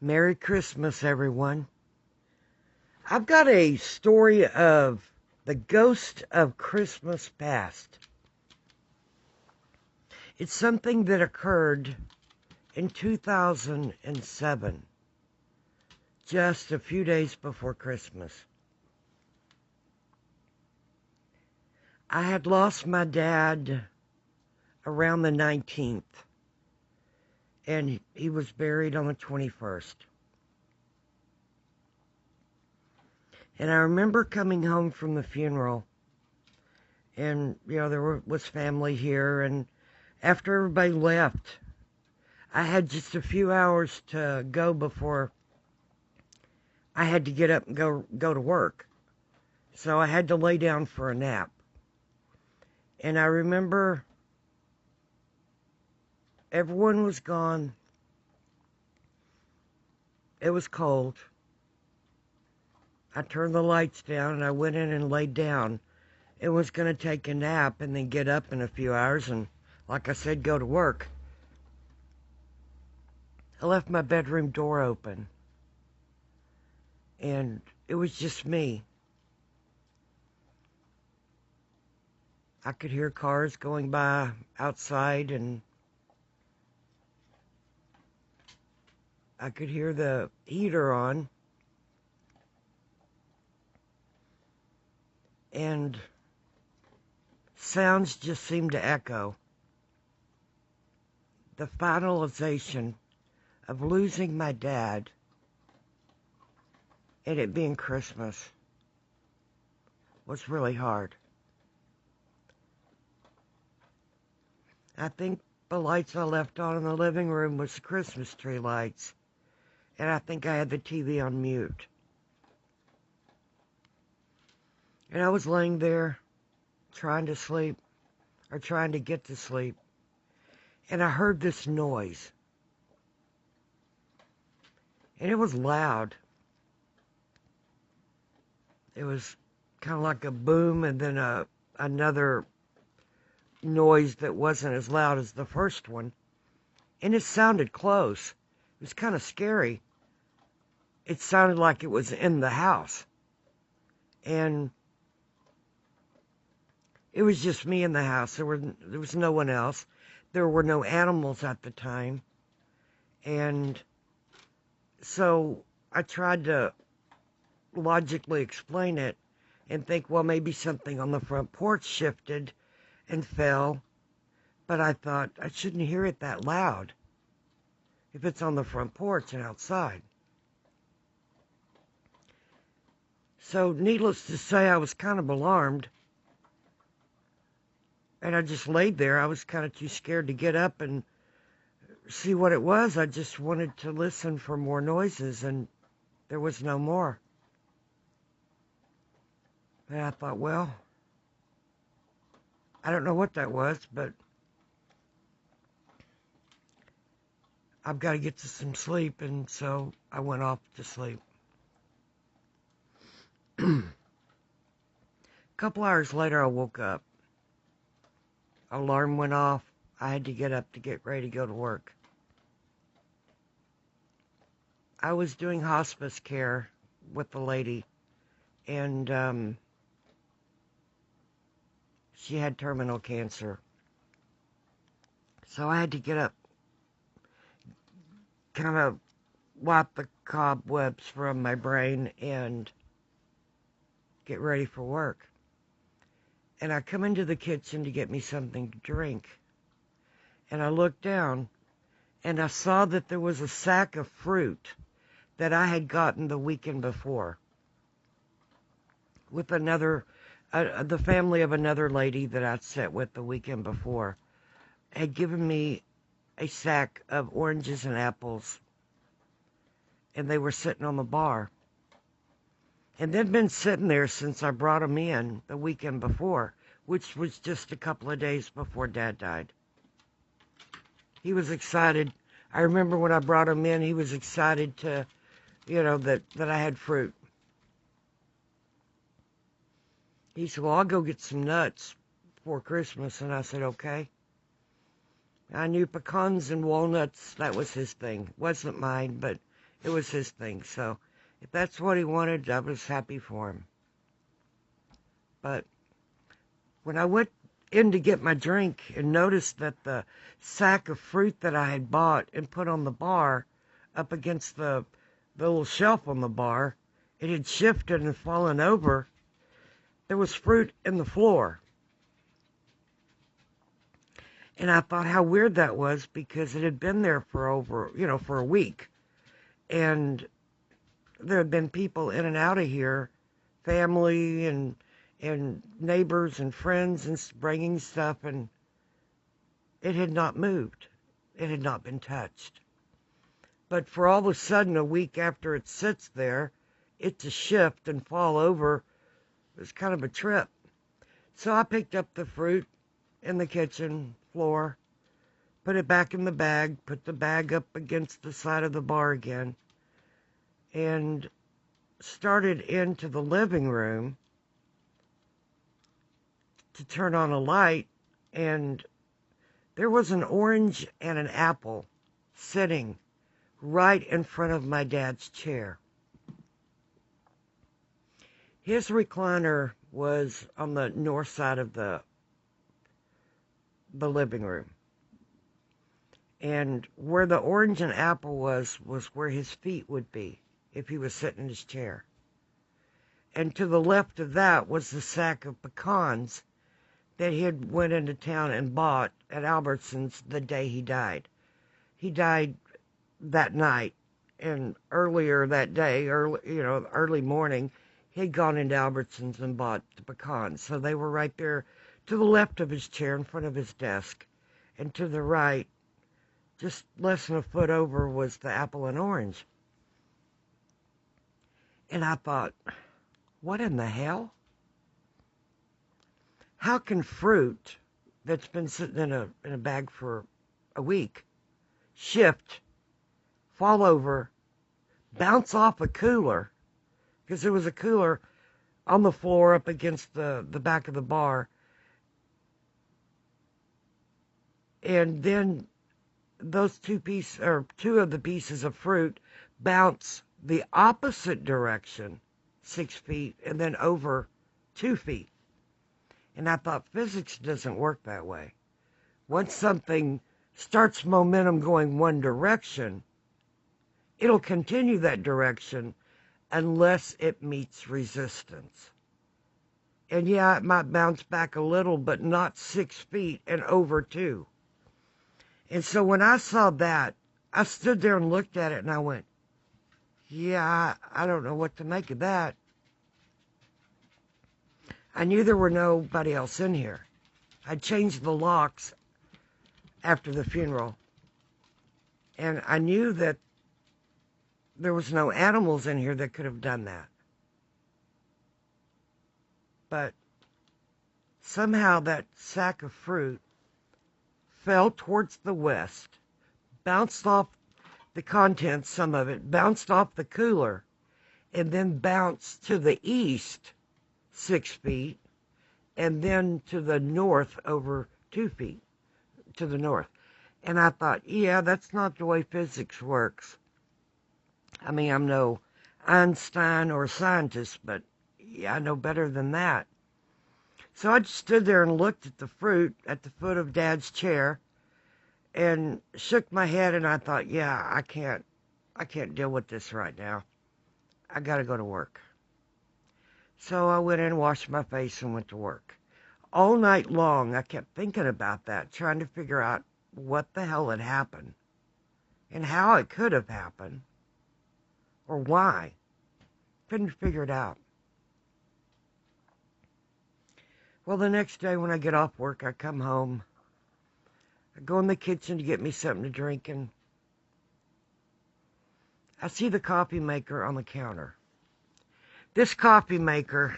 Merry Christmas, everyone. I've got a story of the ghost of Christmas past. It's something that occurred in 2007, just a few days before Christmas. I had lost my dad around the 19th, and he was buried on the 21st. And I remember coming home from the funeral, and, there was family here, and after everybody left, I had just a few hours to go before I had to get up and go to work. So I had to lay down for a nap. And I remember everyone was gone. It was cold. I turned the lights down and I went in and laid down. It was going to take a nap and then get up in a few hours and, like I said, go to work. I left my bedroom door open, and it was just me. I could hear cars going by outside, and I could hear the heater on, and sounds just seemed to echo. The finalization of losing my dad and it being Christmas was really hard. I think the lights I left on in the living room was the Christmas tree lights, and I think I had the TV on mute. And I was laying there trying to sleep, or trying to get to sleep, and I heard this noise. And it was loud. It was kind of like a boom and then another noise that wasn't as loud as the first one. And it sounded close. It was kind of scary. It sounded like it was in the house. And it was just me in the house. There was no one else. There were no animals at the time. And so I tried to logically explain it and think, well, maybe something on the front porch shifted and fell. But I thought, I shouldn't hear it that loud if it's on the front porch and outside. So needless to say, I was kind of alarmed. And I just laid there. I was kind of too scared to get up and see what it was. I just wanted to listen for more noises, and there was no more. And I thought, well, I don't know what that was, but I've got to get to some sleep, and so I went off to sleep. A couple hours later, I woke up. Alarm went off. I had to get up to get ready to go to work. I was doing hospice care with the lady, and she had terminal cancer. So I had to get up, kind of wipe the cobwebs from my brain and get ready for work. And I come into the kitchen to get me something to drink. And I looked down, and I saw that there was a sack of fruit that I had gotten the weekend before with another, the family of another lady that I'd sat with the weekend before had given me a sack of oranges and apples, and they were sitting on the bar. And they'd been sitting there since I brought them in the weekend before, which was just a couple of days before Dad died. He was excited. I remember when I brought him in, he was excited to, that I had fruit. He said, well, I'll go get some nuts before Christmas. And I said, okay. I knew pecans and walnuts, that was his thing. Wasn't mine, but It was his thing. So if that's what he wanted, I was happy for him. But when I went in to get my drink and noticed that the sack of fruit that I had bought and put on the bar up against the little shelf on the bar, it had shifted and fallen over. There was fruit in the floor. And I thought how weird that was because it had been there for for a week. And there had been people in and out of here, family and neighbors and friends and bringing stuff, and it had not moved. It had not been touched. But for all of a sudden, a week after it sits there, it to shift and fall over was kind of a trip. So I picked up the fruit in the kitchen floor, put it back in the bag, put the bag up against the side of the bar again, and started into the living room to turn on a light, and there was an orange and an apple sitting right in front of my dad's chair. His recliner was on the north side of the living room. And where the orange and apple was where his feet would be if he was sitting in his chair. And to the left of that was the sack of pecans that he had went into town and bought at Albertsons the day he died. He died that night, and earlier that day, early morning, he had gone into Albertsons and bought the pecans. So they were right there to the left of his chair in front of his desk. And to the right, just less than a foot over, was the apple and orange. And I thought, what in the hell? How can fruit that's been sitting in a bag for a week shift, fall over, bounce off a cooler, because there was a cooler on the floor up against the back of the bar, and then those two of the pieces of fruit bounce the opposite direction 6 feet and then over 2 feet. And I thought, physics doesn't work that way. Once something starts momentum going one direction, it'll continue that direction unless it meets resistance. And yeah, it might bounce back a little, but not 6 feet and over 2. And so when I saw that, I stood there and looked at it and I went, yeah, I don't know what to make of that. I knew there were nobody else in here. I changed the locks after the funeral. And I knew that there was no animals in here that could have done that. But somehow that sack of fruit fell towards the west, bounced off the contents, some of it, bounced off the cooler, and then bounced to the east 6 feet, and then to the north over 2 feet, to the north. And I thought, yeah, that's not the way physics works. I mean, I'm no Einstein or scientist, but yeah, I know better than that. So I just stood there and looked at the fruit at the foot of Dad's chair and shook my head, and I thought, yeah, I can't deal with this right now. I got to go to work. So I went in and washed my face and went to work. All night long, I kept thinking about that, trying to figure out what the hell had happened and how it could have happened or why. Couldn't figure it out. Well, the next day when I get off work, I come home. I go in the kitchen to get me something to drink, and I see the coffee maker on the counter. This coffee maker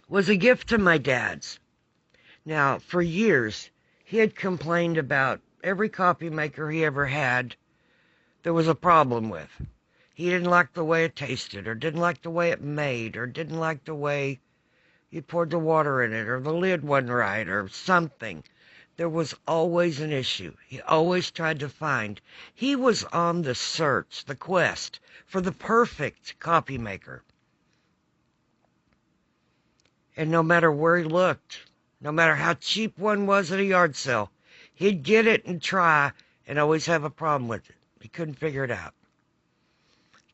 was a gift to my dad's. Now, for years, he had complained about every coffee maker he ever had there was a problem with. He didn't like the way it tasted, or didn't like the way it made, or didn't like the way you poured the water in it, or the lid wasn't right, or something. There was always an issue. He always tried to find. He was on the search, the quest, for the perfect coffee maker. And no matter where he looked, no matter how cheap one was at a yard sale, he'd get it and try and always have a problem with it. He couldn't figure it out.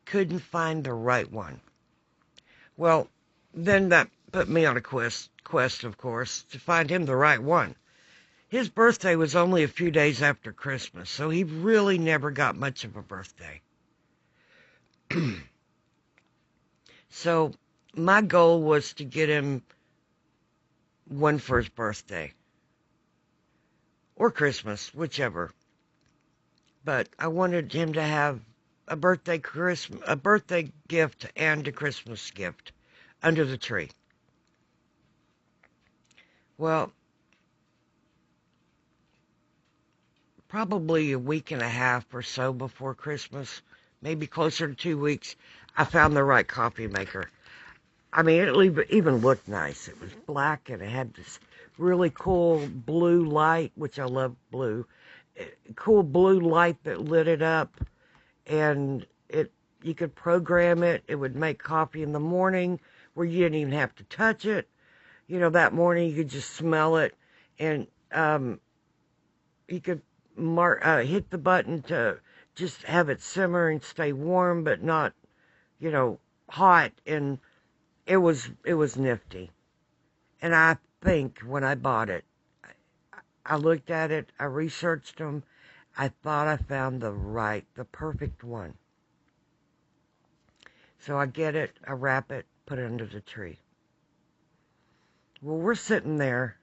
Couldn't find the right one. Well, then that put me on a quest, of course, to find him the right one. His birthday was only a few days after Christmas, so he really never got much of a birthday. So my goal was to get him one for his birthday. Or Christmas, whichever. But I wanted him to have a birthday gift and a Christmas gift under the tree. Well, probably a week and a half or so before Christmas, maybe closer to 2 weeks, I found the right coffee maker. I mean, it even looked nice. It was black and it had this really cool blue light, which I love blue. Cool blue light that lit it up, and you could program it. It would make coffee in the morning where you didn't even have to touch it. You know, that morning you could just smell it, and you could hit the button to just have it simmer and stay warm, but not, hot. And it was nifty. And I think when I bought it, I looked at it, I researched them, I thought I found the perfect one. So I get it, I wrap it, put it under the tree. Well, we're sitting there,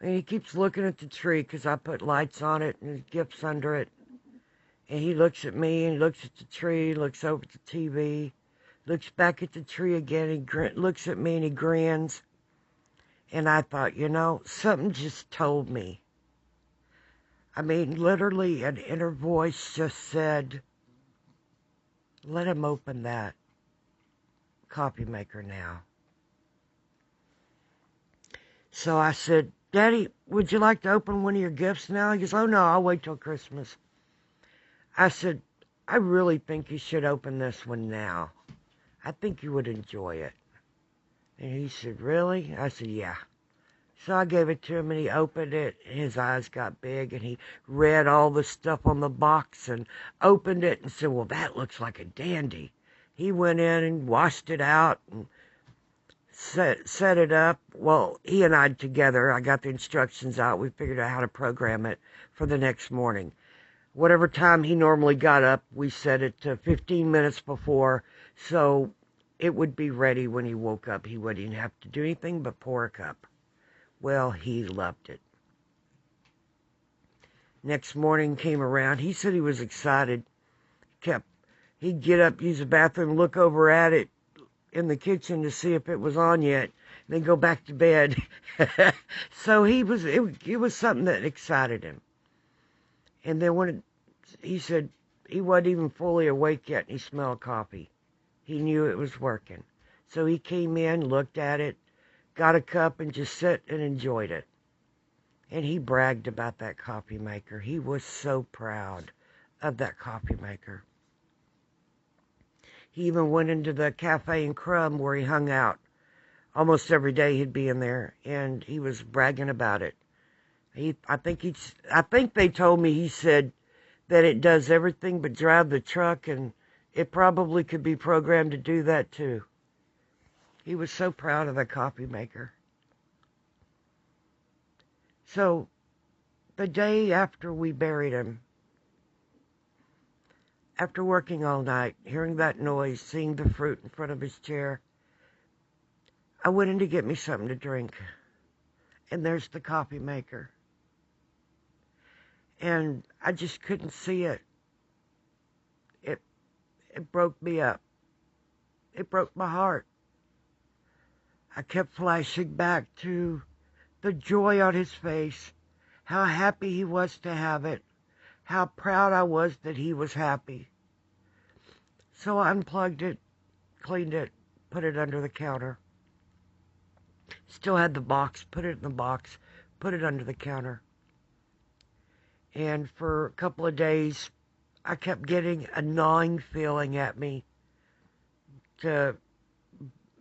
and he keeps looking at the tree because I put lights on it and his gifts under it. And he looks at me and he looks at the tree, looks over at the TV, looks back at the tree again, he looks at me and he grins. And I thought, something just told me. I mean, literally an inner voice just said, let him open that coffee maker now. So I said, Daddy, would you like to open one of your gifts now? He goes, oh no, I'll wait till Christmas. I said, I really think you should open this one now. I think you would enjoy it. And he said, really? I said, yeah. So I gave it to him, and he opened it, and his eyes got big, and he read all the stuff on the box and opened it and said, well, that looks like a dandy. He went in and washed it out and set it up. Well, he and I together, I got the instructions out. We figured out how to program it for the next morning. Whatever time he normally got up, we set it to 15 minutes before, so it would be ready when he woke up. He wouldn't even have to do anything but pour a cup. Well, he loved it. Next morning came around. He said he was excited. He'd get up, use the bathroom, look over at it in the kitchen to see if it was on yet, and then go back to bed. So it was something that excited him. And then he said he wasn't even fully awake yet, and he smelled coffee. He knew it was working. So he came in, looked at it, got a cup, and just sat and enjoyed it. And he bragged about that coffee maker. He was so proud of that coffee maker. He even went into the Cafe and Crumb where he hung out. Almost every day he'd be in there, and he was bragging about it. I think they told me, he said that it does everything but drive the truck, and it probably could be programmed to do that too. He was so proud of the coffee maker. So, the day after we buried him, after working all night, hearing that noise, seeing the fruit in front of his chair, I went in to get me something to drink. And there's the coffee maker. And I just couldn't see it. It broke me up. It broke my heart. I kept flashing back to the joy on his face, how happy he was to have it, how proud I was that he was happy. So I unplugged it, cleaned it, put it under the counter. Still had the box, put it in the box, put it under the counter. And for a couple of days, I kept getting a gnawing feeling at me to,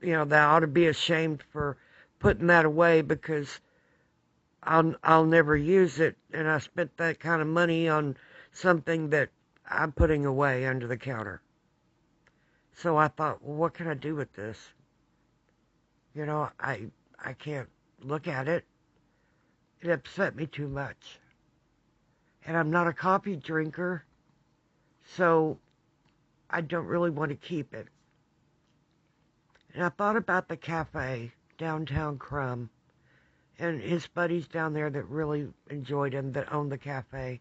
that I ought to be ashamed for putting that away because I'll never use it. And I spent that kind of money on something that I'm putting away under the counter. So I thought, well, what can I do with this? I can't look at it. It upset me too much. And I'm not a coffee drinker, so I don't really want to keep it. And I thought about the cafe, downtown Crum, and his buddies down there that really enjoyed him, that owned the cafe.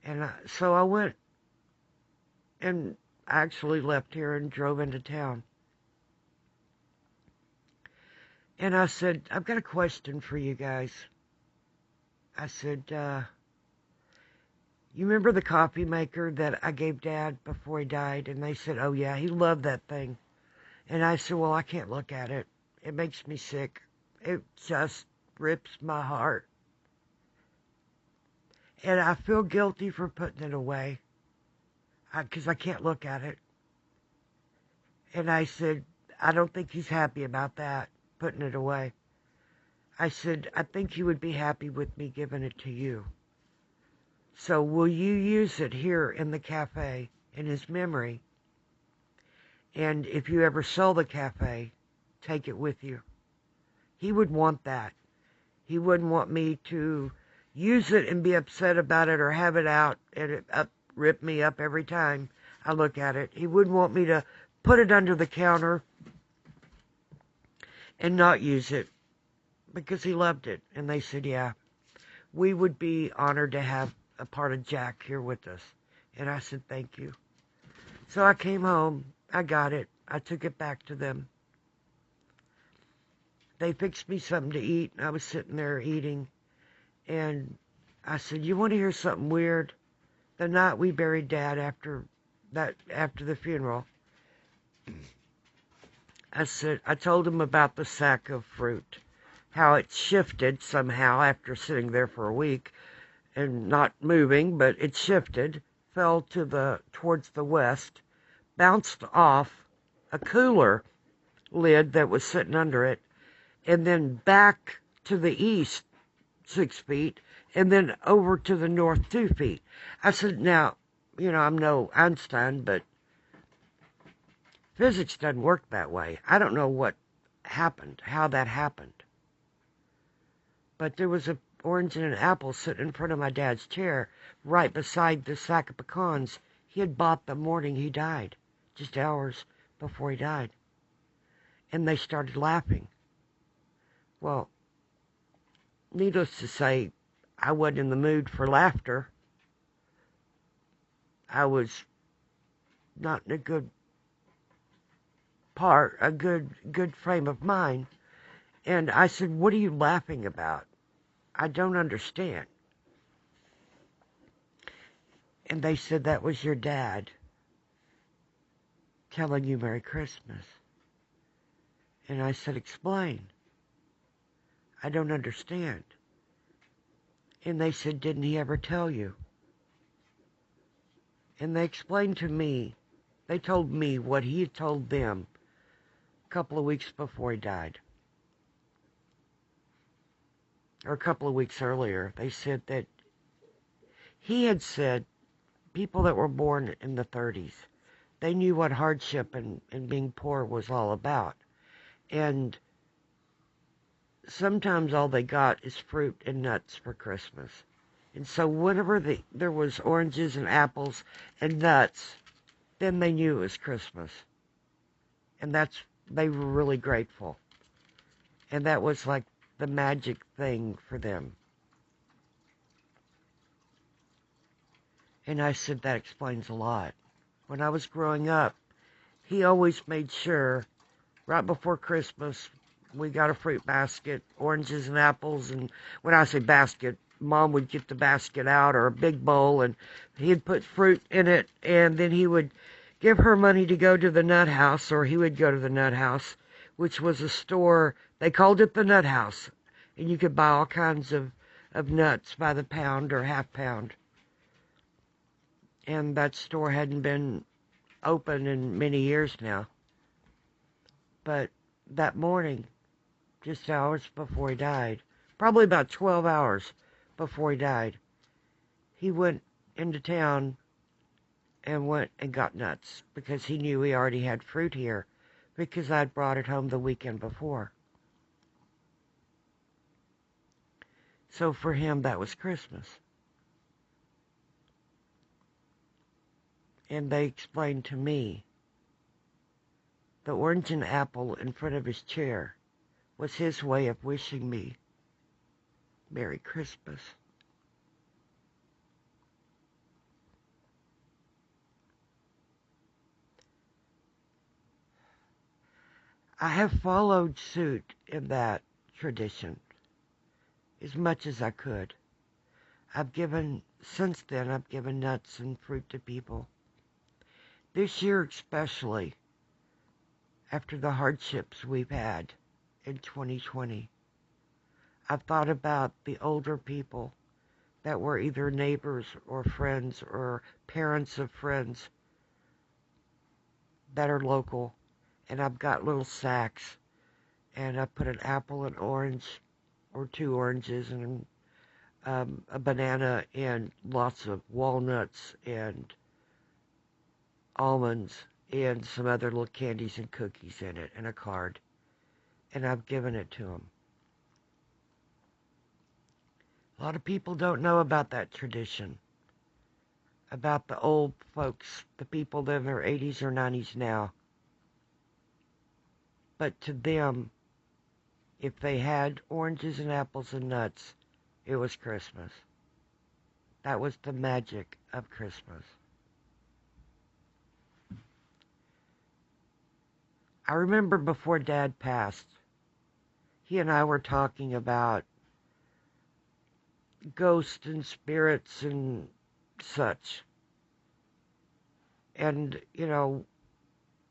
And so I went and actually left here and drove into town. And I said, I've got a question for you guys. I said, you remember the coffee maker that I gave Dad before he died? And they said, oh yeah, he loved that thing. And I said, well, I can't look at it. It makes me sick. It just rips my heart. And I feel guilty for putting it away because I can't look at it. And I said, I don't think he's happy about that, putting it away. I said, I think he would be happy with me giving it to you. So will you use it here in the cafe in his memory? And if you ever sell the cafe, take it with you. He would want that. He wouldn't want me to use it and be upset about it or have it out and it rip me up every time I look at it. He wouldn't want me to put it under the counter and not use it because he loved it. And they said, yeah, we would be honored to have a part of Jack here with us. And I said, thank you. So I came home. I got it. I took it back to them. They fixed me something to eat. I was sitting there eating. And I said, you want to hear something weird? The night we buried Dad after the funeral, I told him about the sack of fruit, how it shifted somehow after sitting there for a week and not moving, but it shifted, fell towards the west, bounced off a cooler lid that was sitting under it, and then back to the east 6 feet, and then over to the north 2 feet. I said, now, I'm no Einstein, but physics doesn't work that way. I don't know what happened, how that happened. But there was an orange and an apple sitting in front of my dad's chair, right beside the sack of pecans he had bought the morning he died, just hours before he died. And they started laughing. Well, needless to say, I wasn't in the mood for laughter. I was not in a good frame of mind. And I said, what are you laughing about? I don't understand. And they said, that was your dad telling you Merry Christmas. And I said, explain. I don't understand. And they said, didn't he ever tell you? And they explained to me, they told me what he had told them a couple of weeks before he died. Or a couple of weeks earlier. They said that he had said people that were born in the 30s, they knew what hardship and being poor was all about. And sometimes all they got is fruit and nuts for Christmas. And so whenever there was oranges and apples and nuts, then they knew it was Christmas. And they were really grateful. And that was like the magic thing for them. And I said, that explains a lot. When I was growing up, he always made sure, right before Christmas, we got a fruit basket, oranges and apples, and when I say basket, Mom would get the basket out, or a big bowl, and he'd put fruit in it, and then he would give her money to go to the nut house, or he would go to the nut house, which was a store They called it the Nut House, and you could buy all kinds of nuts by the pound or half pound. And that store hadn't been open in many years now. But that morning, just hours before he died, probably about 12 hours before he died, he went into town and went and got nuts because he knew he already had fruit here because I'd brought it home the weekend before. So for him, that was Christmas. And they explained to me the orange and apple in front of his chair was his way of wishing me Merry Christmas. I have followed suit in that tradition as much as I could. Since then, I've given nuts and fruit to people. This year especially, after the hardships we've had in 2020, I've thought about the older people that were either neighbors or friends or parents of friends that are local, and I've got little sacks, and I put an apple, an orange, or 2 oranges, and a banana, and lots of walnuts and almonds, and some other little candies and cookies in it, and a card, and I've given it to them. A lot of people don't know about that tradition, about the old folks, the people in their 80s or 90s now. But to them, if they had oranges and apples and nuts, it was Christmas. That was the magic of Christmas. I remember before Dad passed, he and I were talking about ghosts and spirits and such. And,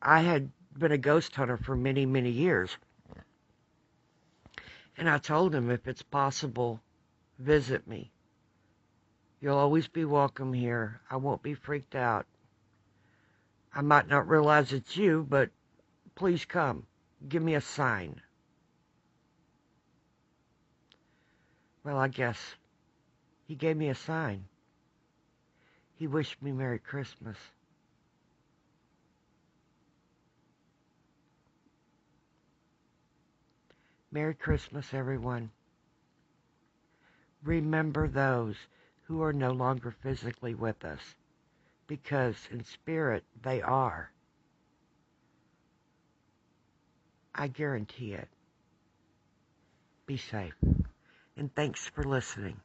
I had been a ghost hunter for many, many years. And I told him, if it's possible, visit me. You'll always be welcome here. I won't be freaked out. I might not realize it's you, but please come. Give me a sign. Well, I guess he gave me a sign. He wished me Merry Christmas. Merry Christmas, everyone. Remember those who are no longer physically with us, because in spirit they are. I guarantee it. Be safe, and thanks for listening.